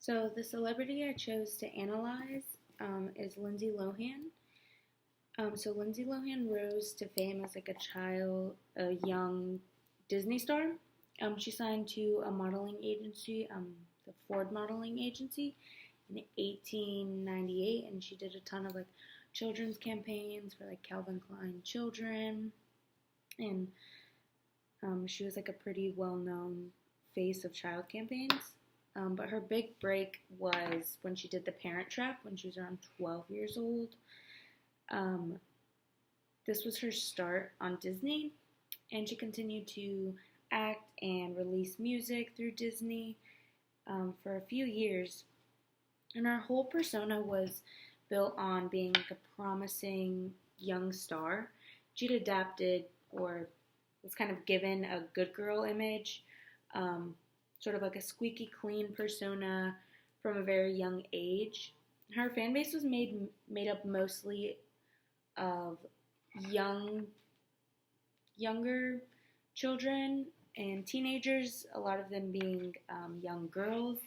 So the celebrity I chose to analyze is Lindsay Lohan. So Lindsay Lohan rose to fame as like a young Disney star. She signed to a modeling agency, the Ford Modeling Agency, in 1898, and she did a ton of like children's campaigns for like Calvin Klein Children, and she was like a pretty well-known face of child campaigns. But her big break was when she did The Parent Trap when she was around 12 years old. Um, this was her start on Disney, and she continued to act and release music through Disney for a few years. And her whole persona was built on being like a promising young star. She'd adapted or was kind of given a good girl image, sort of like a squeaky clean persona from a very young age. Her fan base was made up mostly of younger children and teenagers, a lot of them being young girls.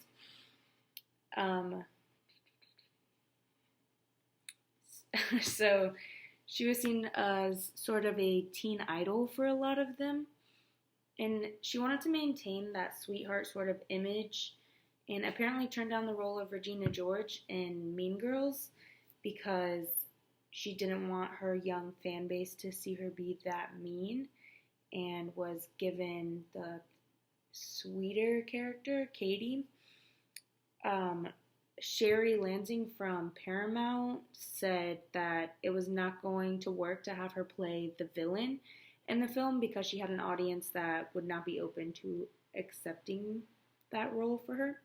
Um, so she was seen as sort of a teen idol for a lot of them. And she wanted to maintain that sweetheart sort of image and apparently turned down the role of Regina George in Mean Girls because she didn't want her young fan base to see her be that mean and was given the sweeter character, Katie. Sherry Lansing from Paramount said that it was not going to work to have her play the villain in the film because she had an audience that would not be open to accepting that role for her.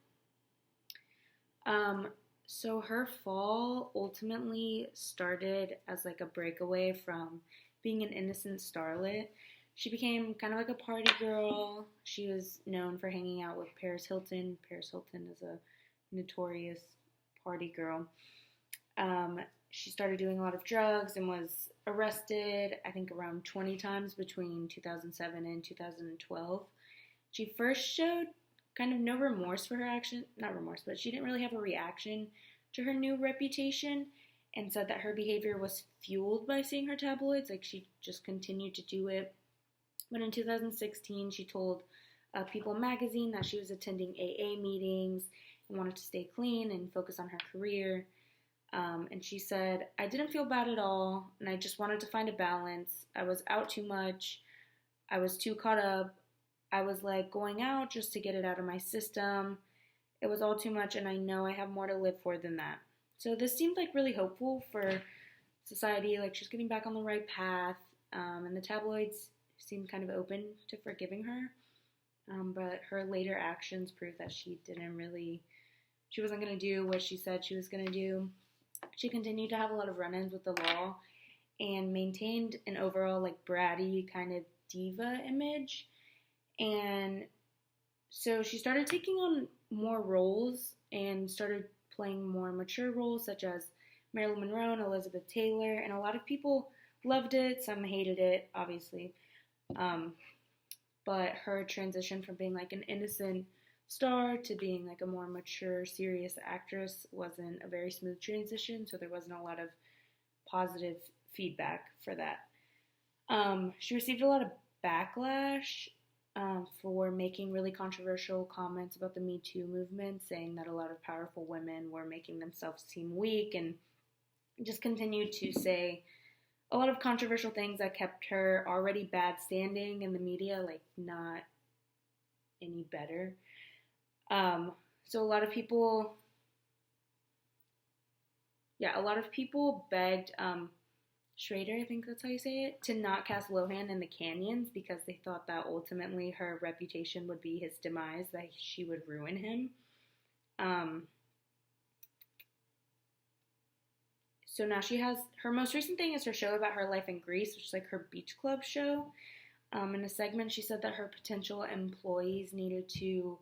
So her fall ultimately started as like a breakaway from being an innocent starlet. She became kind of like a party girl. She was known for hanging out with Paris Hilton. Paris Hilton is a notorious party girl. She started doing a lot of drugs and was arrested, I think, around 20 times between 2007 and 2012. She first showed kind of no remorse for her action, not remorse, but she didn't really have a reaction to her new reputation and said that her behavior was fueled by seeing her tabloids, like she just continued to do it. But in 2016, she told People magazine that she was attending AA meetings and wanted to stay clean and focus on her career. And she said, I didn't feel bad at all, and I just wanted to find a balance. I was out too much. I was too caught up. I was like going out just to get it out of my system. It was all too much, and I know I have more to live for than that. So this seemed like really hopeful for society, like she's getting back on the right path, and the tabloids seemed kind of open to forgiving her. But her later actions proved that she wasn't going to do what she said she was going to do. She continued to have a lot of run-ins with the law and maintained an overall like bratty kind of diva image. And so she started taking on more roles and started playing more mature roles such as Marilyn Monroe and Elizabeth Taylor. And a lot of people loved it. Some hated it, obviously. But her transition from being like an innocent star to being like a more mature, serious actress wasn't a very smooth transition, so there wasn't a lot of positive feedback for that. She received a lot of backlash for making really controversial comments about the Me Too movement, saying that a lot of powerful women were making themselves seem weak, and just continued to say a lot of controversial things that kept her already bad standing in the media, like not any better. So a lot of people begged Schrader, I think that's how you say it, to not cast Lohan in the Canyons because they thought that ultimately her reputation would be his demise, that she would ruin him. So now she has, her most recent thing is her show about her life in Greece, which is like her beach club show. In a segment, she said that her potential employees needed to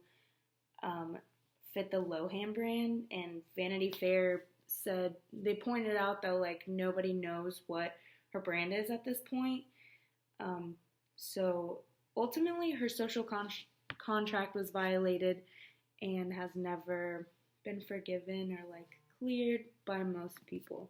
fit the Lohan brand, and Vanity Fair said, they pointed out that like nobody knows what her brand is at this point. So ultimately her social contract was violated and has never been forgiven or like cleared by most people.